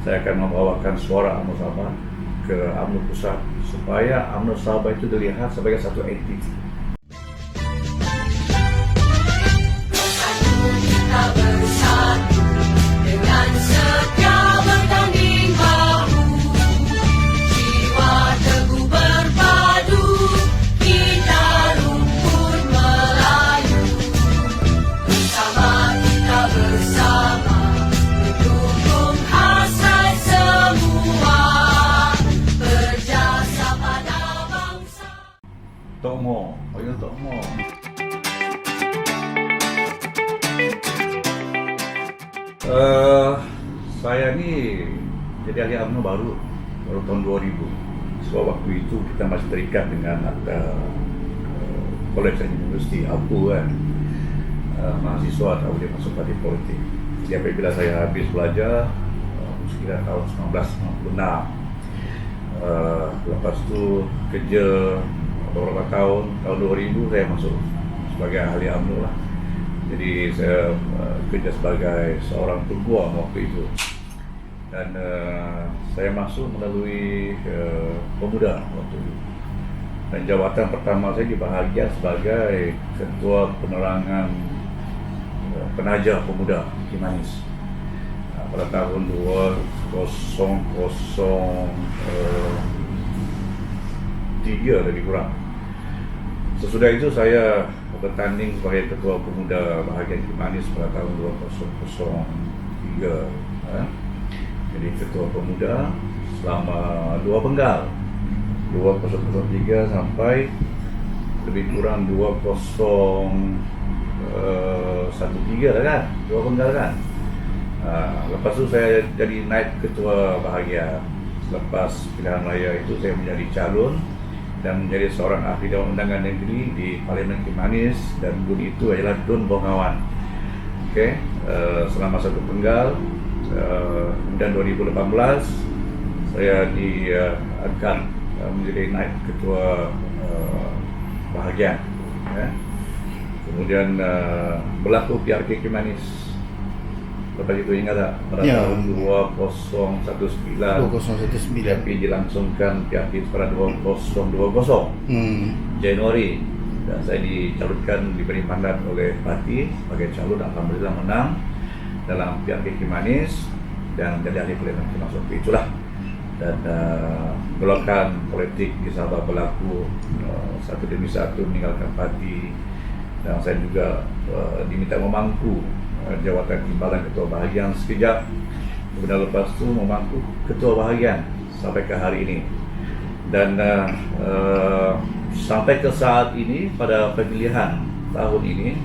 Saya akan membawakan suara UMNO Sabah ke UMNO Pusat supaya UMNO Sabah itu dilihat sebagai satu entiti. Kita bersatu dengan setia bertanding bahu, jiwa teguh berpadu, kita rukun Melayu. Bersama kita bersama, mendukung hasrat semua, berjasa pada bangsa. Tok Mo, panggil Tok Mo. Saya ni jadi ahli UMNO baru tahun 2000. Sebab waktu itu kita masih terikat dengan College and University APU kan. Mahasiswa tak boleh masuk parti politik. Jadi apabila saya habis belajar sekitar tahun 1996, lepas tu kerja beberapa tahun 2000 saya masuk sebagai ahli UMNO lah. Jadi saya kerja sebagai seorang peguam waktu itu, dan saya masuk melalui pemuda waktu itu, dan jawatan pertama saya dibahagian sebagai ketua penerangan penaja pemuda Kimanis pada tahun 2003 lebih kurang. Sesudah itu saya bertanding sebagai ketua pemuda bahagian Kimanis pada tahun 2003. Jadi ketua pemuda selama dua penggal, 2003 sampai lebih kurang 2013 lah kan, dua penggal kan. Lepas tu saya jadi naib ketua bahagian. Selepas pilihan raya itu saya menjadi calon dan menjadi seorang ahli Dewan Undangan Negeri di Parlimen Kimanis, dan dun itu adalah Dun Bongawan. Okey, selama satu penggal. Kemudian 2018 saya diangkat menjadi naib ketua bahagian. Kemudian berlaku PRK Kimanis. Lepas itu ingat tak? Pada tahun 2019 PRK dilangsungkan PRK pada 2020 Januari, dan saya dicalonkan, diberi mandat oleh parti sebagai calon. Alhamdulillah menang dalam PRK Kimanis dan jadi ahli parlimen termasuk itulah. Dan golakan politik di Sabah berlaku satu demi satu meninggalkan parti, dan saya juga diminta memangku jawatan timbalan ketua bahagian sekejap. Kemudian lepas tu memangku ketua bahagian sampai ke hari ini. Dan sampai ke saat ini, pada pemilihan tahun ini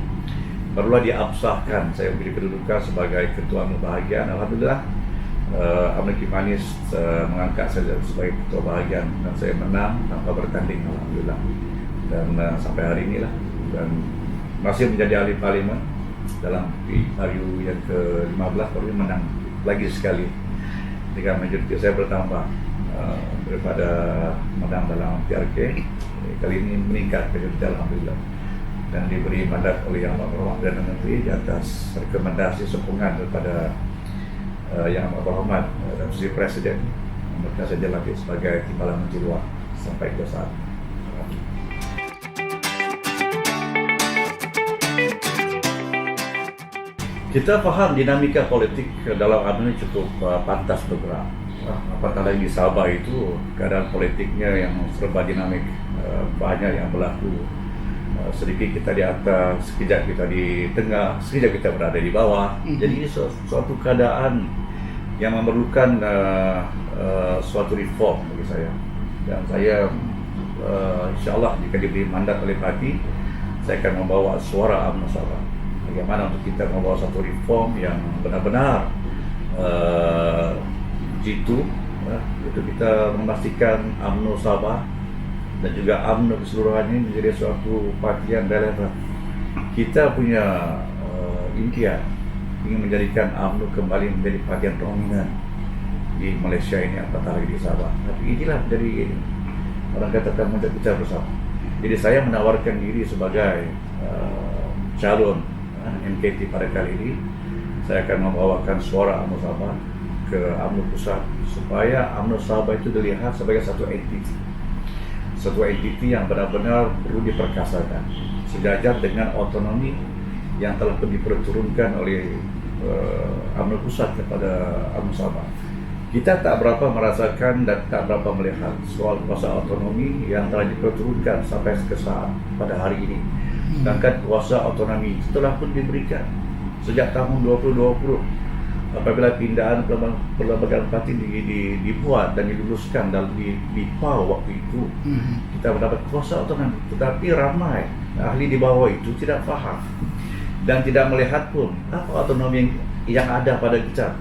barulah diabsahkan saya memberi kedudukan sebagai ketua UMNO bahagian. Alhamdulillah, UMNO Kimanis mengangkat saya sebagai ketua bahagian dan saya menang tanpa bertanding, alhamdulillah. Dan sampai hari inilah, dan masih menjadi ahli parlimen dalam PRU yang ke-15, baru menang lagi sekali dengan majoriti saya bertambah daripada menang dalam PRK. Kali ini meningkat majoriti, alhamdulillah, dan diberi mandat oleh Yang Amat Perdana Menteri di atas rekomendasi sokongan daripada Yang Amat Berhormat dan Sri Presiden. Maka saya jalankan sebagai timbalan menteri luar sampai ke saat. Kita faham dinamika politik dalam UMNO ini cukup pantas bergerak. Apatah lagi di Sabah itu keadaan politiknya yang serba dinamik, banyak yang berlaku. Sedikit kita di atas, sekejap kita di tengah, sekejap kita berada di bawah. Jadi ini suatu keadaan yang memerlukan suatu reform bagi saya. Dan saya insyaAllah jika diberi mandat oleh parti, saya akan membawa suara UMNO Sabah. Bagaimana untuk kita membawa satu reform yang benar-benar jitu, itu kita memastikan UMNO Sabah dan juga UMNO keseluruhannya menjadi suatu parti yang relevan. Kita punya impian ingin menjadikan UMNO kembali menjadi parti yang dominan di Malaysia ini, apatah lagi di Sabah. Tapi inilah jadi orang katakan mudah kita bersama. Jadi saya menawarkan diri sebagai calon NKT pada kali ini. Saya akan membawakan suara UMNO Sabah ke UMNO Pusat supaya UMNO Sabah itu dilihat sebagai satu entiti yang benar-benar perlu diperkasakan sejajar dengan otonomi yang telah diperturunkan oleh UMNO Pusat kepada UMNO Sabah. Kita tak berapa merasakan dan tak berapa melihat soal kuasa otonomi yang telah diperturunkan sampai ke saat pada hari ini. Sedangkan kuasa otonomi itu telah pun diberikan sejak tahun 2020 apabila pindahan perlembagaan parti dibuat dan diluluskan dalam di PAU waktu itu. Kita mendapat kuasa otonomi, tetapi ramai ahli di bawah itu tidak faham dan tidak melihat pun apa otonomi yang ada pada kita.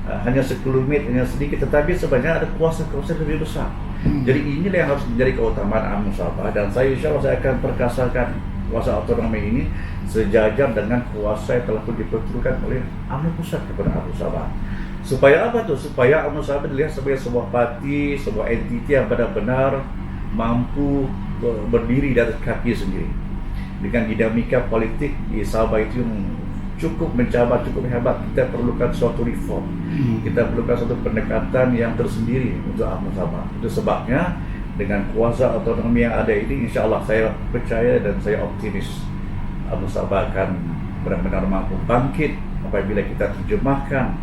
Hanya sekelumit, hanya sedikit, tetapi sebenarnya ada kuasa-kuasa lebih besar. Jadi inilah yang harus menjadi keutamaan UMNO Sabah, dan saya insya Allah saya akan perkasakan kuasa otonomi ini sejajar dengan kuasa yang telah pun diperturunkan oleh UMNO Pusat kepada UMNO Sabah. Supaya apa tuh? Supaya UMNO Sabah dilihat sebagai sebuah parti, sebuah entiti yang benar-benar mampu berdiri di atas kaki sendiri. Dengan dinamika politik di Sabah itu cukup mencabar, cukup hebat. Kita perlukan suatu reform. Kita perlukan suatu pendekatan yang tersendiri untuk UMNO Sabah. Itu sebabnya dengan kuasa otonomi yang ada ini, insya Allah saya percaya dan saya optimis UMNO Sabah akan benar-benar mampu bangkit apabila kita terjemahkan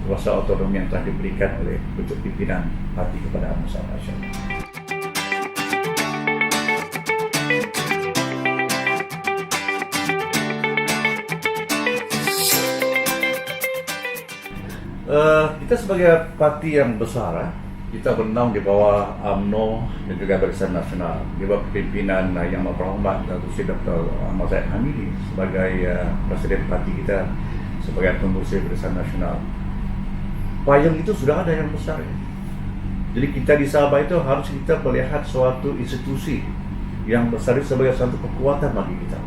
kuasa otonomi yang telah diberikan oleh pucuk pimpinan parti kepada UMNO Sabah. Kita sebagai parti yang besar, kita bernaung di bawah UMNO dan juga Barisan Nasional di bawah pimpinan yang terhormat Datuk Seri Dr. Ahmad Zahid Hamidi sebagai presiden parti kita, sebagai pengurusi Barisan Nasional. Payung itu sudah ada yang besar. Jadi kita di Sabah itu harus kita melihat suatu institusi yang besar sebagai satu kekuatan bagi kita.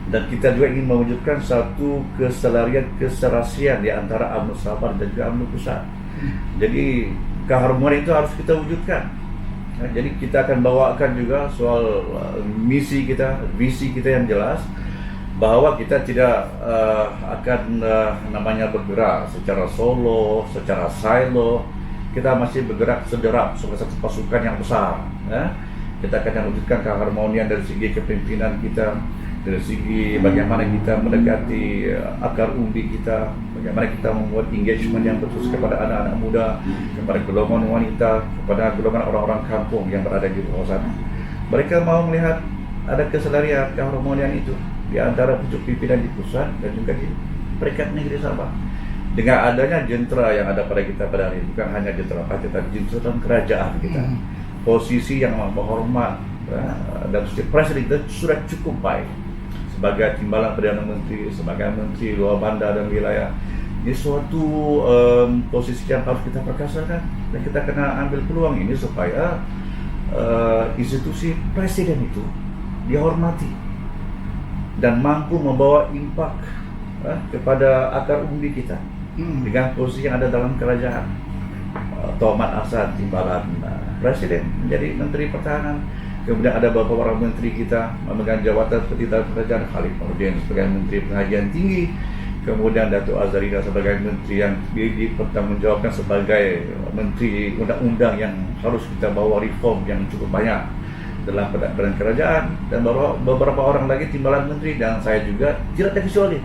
Dan kita juga ingin mewujudkan satu keselarian, keserasian di antara UMNO Sabah dan juga UMNO Pusat. Jadi keharmonian itu harus kita wujudkan. Jadi kita akan bawakan juga soal misi kita, visi kita yang jelas, bahwa kita tidak akan namanya bergerak secara solo, secara silo. Kita masih bergerak sederap sebagai satu pasukan yang besar. Kita akan wujudkan keharmonian dari segi kepimpinan kita, dari segi bagaimana kita mendekati akar umbi kita, bagaimana kita membuat engagement yang betul kepada anak-anak muda, kepada golongan wanita, kepada golongan orang-orang kampung yang berada di bawah sana. Mereka mau melihat ada keselarian, keharmonian itu di antara pucuk pimpinan di pusat dan juga di peringkat negeri Sabah. Dengan adanya jentera yang ada pada kita pada hari ini, bukan hanya jentera partai, tapi jentera dalam kerajaan kita, posisi yang menghormat dan presiden kita sudah cukup baik. Sebagai timbalan Perdana Menteri, sebagai Menteri Luar Bandar dan Wilayah, ini suatu posisi yang harus kita perkasakan, dan kita kena ambil peluang ini supaya institusi presiden itu dihormati dan mampu membawa impak kepada akar umbi kita dengan posisi yang ada dalam kerajaan. Tomat Asad timbalan presiden menjadi Menteri Pertahanan. Kemudian ada beberapa orang menteri kita memegang jawatan seperti dalam kerajaan, Khalid Nordin sebagai Menteri Pengajian Tinggi, kemudian Datuk Azharina sebagai Menteri yang dipertanggungjawabkan sebagai Menteri Undang-Undang yang harus kita bawa reform yang cukup banyak dalam badan kerajaan, dan beberapa orang lagi timbalan menteri, dan saya juga tidak terkecuali.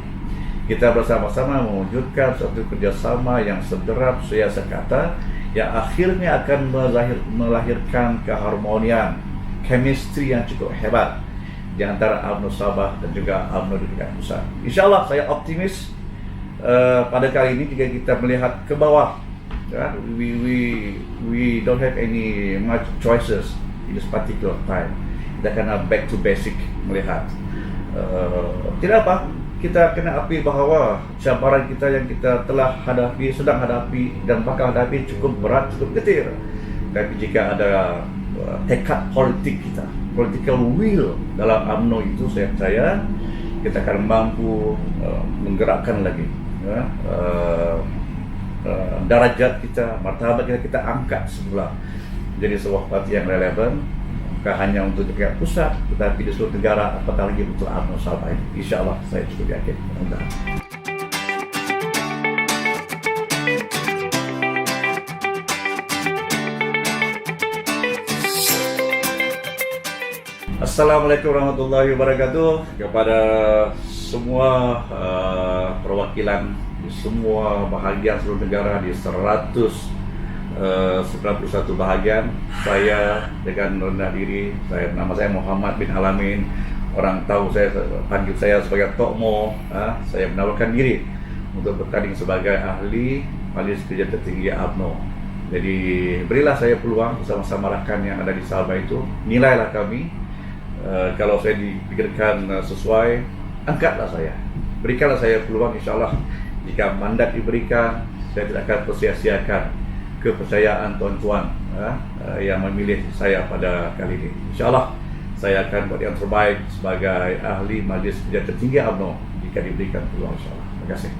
Kita bersama-sama mewujudkan suatu kerjasama yang sederap, saya sekata, yang akhirnya akan melahirkan keharmonian, chemistry yang cukup hebat di antara UMNO Sabah dan juga UMNO di tingkat pusat. InsyaAllah saya optimis pada kali ini jika kita melihat ke bawah, we don't have any much choices in this particular time. Kita kena back to basic melihat. Tidak apa, kita kena akui bahwa cabaran kita yang kita telah hadapi, sedang hadapi dan bakal hadapi cukup berat, cukup getir. Tapi jika ada tekad politik kita, political will dalam UMNO itu, saya percaya kita akan mampu menggerakkan lagi darajat kita, martabat kita angkat sebelah jadi sebuah parti yang relevan, bukan hanya untuk tingkat pusat, tetapi di seluruh negara, apatah lagi untuk UMNO Sabah ini. InsyaAllah saya cukup yakin. Assalamualaikum warahmatullahi wabarakatuh kepada semua perwakilan di semua bahagian seluruh negara di 191 bahagian. Saya dengan rendah diri, nama saya Muhammad bin Alamin. Orang tahu saya, panggil saya sebagai Tok Mo. Saya menawarkan diri untuk bertanding sebagai ahli Majlis Kerja Tertinggi UMNO. Jadi berilah saya peluang bersama-sama rakan yang ada di Sabah itu. Nilailah kami. Kalau saya dipikirkan sesuai, angkatlah saya. Berikanlah saya peluang, insyaAllah. Jika mandat diberikan, saya tidak akan persia-siakan kepercayaan tuan-tuan yang memilih saya pada kali ini. InsyaAllah saya akan buat yang terbaik sebagai ahli Majlis Kerja Tertinggi UMNO jika diberikan peluang, insyaAllah. Terima kasih.